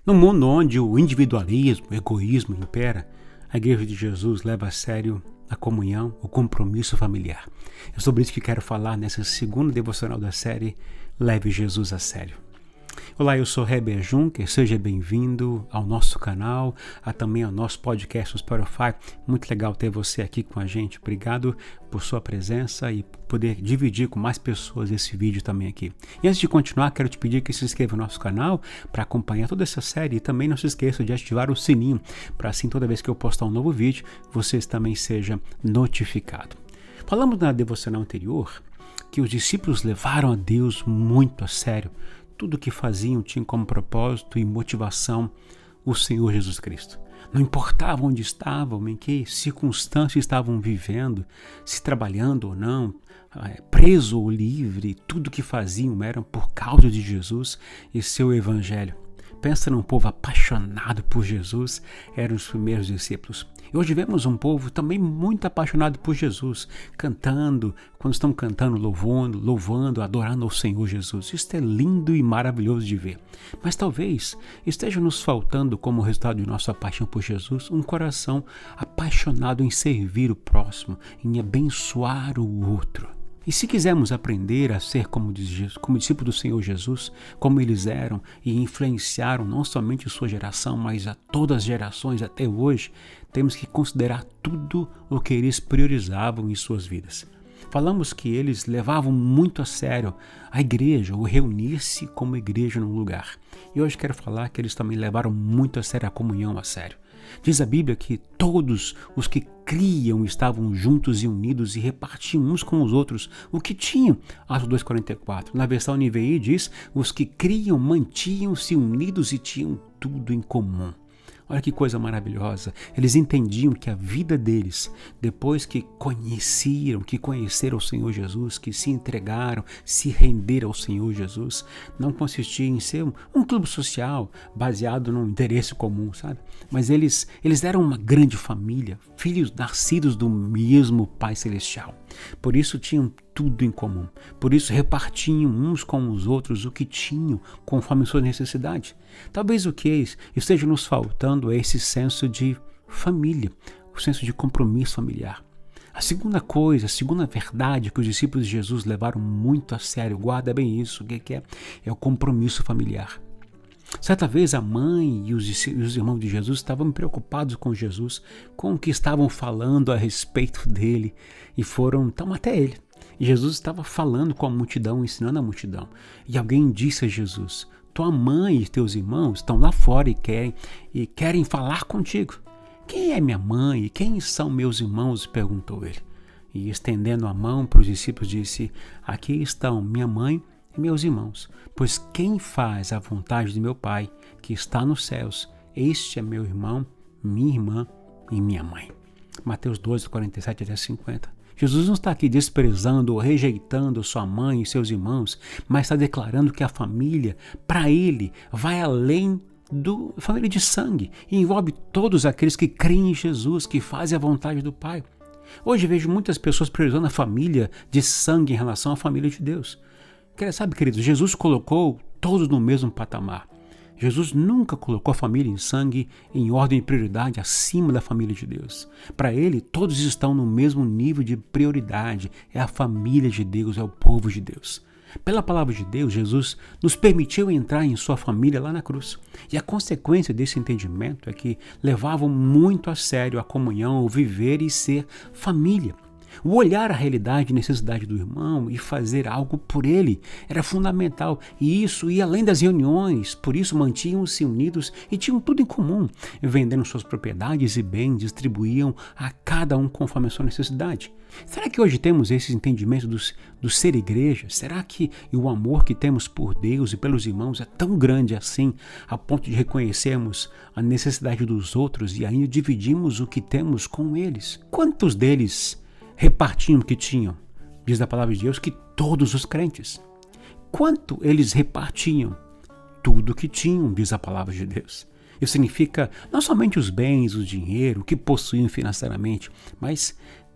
No mundo onde o individualismo, o egoísmo impera, a Igreja de Jesus leva a sério a comunhão, o compromisso familiar. É sobre isso que quero falar nessa segunda devocional da série Leve Jesus a Sério. Olá, eu sou Heber Juncker, seja bem-vindo ao nosso canal, também ao nosso podcast no Spotify. Muito legal ter você aqui com a gente. Obrigado por sua presença e poder dividir com mais pessoas esse vídeo também aqui. E antes de continuar, quero te pedir que se inscreva no nosso canal para acompanhar toda essa série e também não se esqueça de ativar o sininho para assim toda vez que eu postar um novo vídeo, você também seja notificado. Falamos na devocional anterior que os discípulos levaram a Deus muito a sério. Tudo o que faziam tinha como propósito e motivação o Senhor Jesus Cristo. Não importava onde estavam, em que circunstâncias estavam vivendo, se trabalhando ou não, preso ou livre, tudo o que faziam era por causa de Jesus e seu Evangelho. Pensa num povo apaixonado por Jesus, eram os primeiros discípulos. E hoje vemos um povo também muito apaixonado por Jesus, cantando, quando estão cantando, louvando, adorando ao Senhor Jesus. Isso é lindo e maravilhoso de ver. Mas talvez esteja nos faltando, como resultado de nossa paixão por Jesus, um coração apaixonado em servir o próximo, em abençoar o outro. E se quisermos aprender a ser como discípulo do Senhor Jesus, como eles eram e influenciaram não somente a sua geração, mas a todas as gerações até hoje, temos que considerar tudo o que eles priorizavam em suas vidas. Falamos que eles levavam muito a sério a igreja, o reunir-se como igreja num lugar. E hoje quero falar que eles também levaram muito a sério a comunhão a sério. Diz a Bíblia que todos os que criam estavam juntos e unidos e repartiam uns com os outros o que tinham. Atos 2,44. Na versão NVI diz, os que criam mantinham-se unidos e tinham tudo em comum. Olha que coisa maravilhosa. Eles entendiam que a vida deles, depois que conheceram o Senhor Jesus, que se entregaram, se renderam ao Senhor Jesus, não consistia em ser um clube social baseado num interesse comum, sabe? Mas eles eram uma grande família, filhos nascidos do mesmo Pai Celestial. Por isso tinham tudo em comum. Por isso repartiam uns com os outros o que tinham, conforme sua necessidade. Talvez o que esteja nos faltando é esse senso de família, o senso de compromisso familiar. A segunda verdade que os discípulos de Jesus levaram muito a sério, guarda bem isso, o que é? É o compromisso familiar. Certa vez a mãe e os irmãos de Jesus estavam preocupados com Jesus, com o que estavam falando a respeito dele e foram então até ele. E Jesus estava falando com a multidão, ensinando a multidão. E alguém disse a Jesus, tua mãe e teus irmãos estão lá fora e querem falar contigo. Quem é minha mãe e quem são meus irmãos? Perguntou ele. E estendendo a mão para os discípulos disse, aqui estão minha mãe e meus irmãos, pois quem faz a vontade de meu Pai, que está nos céus, este é meu irmão, minha irmã e minha mãe. Mateus 12, 47 até 50. Jesus não está aqui desprezando ou rejeitando sua mãe e seus irmãos, mas está declarando que a família, para ele, vai além da família de sangue e envolve todos aqueles que creem em Jesus, que fazem a vontade do Pai. Hoje vejo muitas pessoas priorizando a família de sangue em relação à família de Deus. Sabe, queridos, Jesus colocou todos no mesmo patamar. Jesus nunca colocou a família em sangue em ordem de prioridade acima da família de Deus. Para ele, todos estão no mesmo nível de prioridade. É a família de Deus, é o povo de Deus. Pela palavra de Deus, Jesus nos permitiu entrar em sua família lá na cruz. E a consequência desse entendimento é que levavam muito a sério a comunhão, o viver e ser família. O olhar a realidade e necessidade do irmão e fazer algo por ele era fundamental. E isso ia além das reuniões, por isso mantinham-se unidos e tinham tudo em comum. Vendendo suas propriedades e bens, distribuíam a cada um conforme a sua necessidade. Será que hoje temos esse entendimento do ser igreja? Será que o amor que temos por Deus e pelos irmãos é tão grande assim, a ponto de reconhecermos a necessidade dos outros e ainda dividimos o que temos com eles? Quantos deles repartiam o que tinham? Diz a palavra de Deus que todos os crentes. Quanto eles repartiam? Tudo o que tinham, diz a palavra de Deus. Isso significa não somente os bens, o dinheiro, o que possuíam financeiramente, mas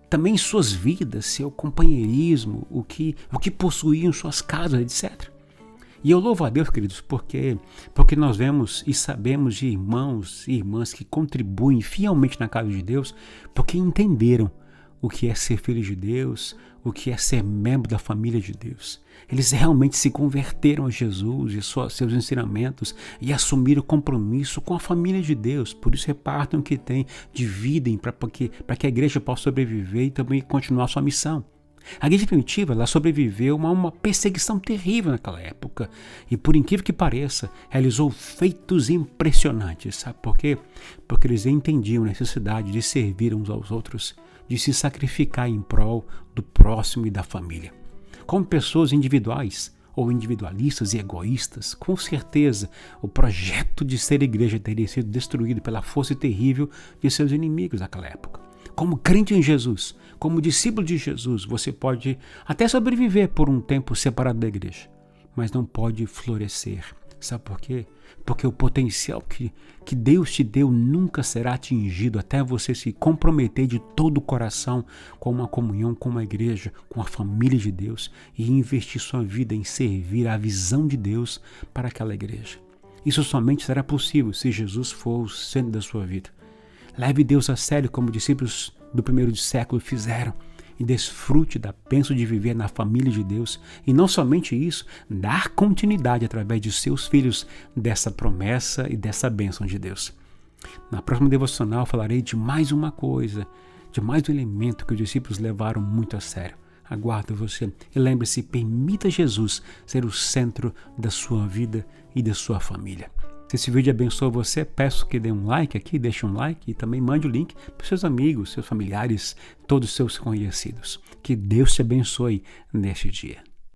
também suas vidas, seu companheirismo, o que possuíam, suas casas, etc. E eu louvo a Deus, queridos, porque nós vemos e sabemos de irmãos e irmãs que contribuem fielmente na casa de Deus, porque entenderam o que é ser filho de Deus, o que é ser membro da família de Deus. Eles realmente se converteram a Jesus e seus ensinamentos e assumiram o compromisso com a família de Deus. Por isso repartam o que tem, dividem para que a igreja possa sobreviver e também continuar sua missão. A igreja primitiva ela sobreviveu a uma perseguição terrível naquela época e, por incrível que pareça, realizou feitos impressionantes. Sabe por quê? Porque eles entendiam a necessidade de servir uns aos outros, de se sacrificar em prol do próximo e da família. Como pessoas individuais ou individualistas e egoístas, com certeza o projeto de ser igreja teria sido destruído pela força terrível de seus inimigos naquela época. Como crente em Jesus, como discípulo de Jesus, você pode até sobreviver por um tempo separado da igreja, mas não pode florescer. Sabe por quê? Porque o potencial que Deus te deu nunca será atingido até você se comprometer de todo o coração com uma comunhão com uma igreja, com a família de Deus e investir sua vida em servir a visão de Deus para aquela igreja. Isso somente será possível se Jesus for o centro da sua vida. Leve Deus a sério como discípulos do primeiro século fizeram e desfrute da bênção de viver na família de Deus e não somente isso, dar continuidade através de seus filhos dessa promessa e dessa bênção de Deus. Na próxima devocional falarei de mais uma coisa, de mais um elemento que os discípulos levaram muito a sério. Aguardo você e lembre-se, permita Jesus ser o centro da sua vida e da sua família. Se esse vídeo abençoou você, peço que dê um like aqui, deixe um like e também mande o link para os seus amigos, seus familiares, todos os seus conhecidos. Que Deus te abençoe neste dia.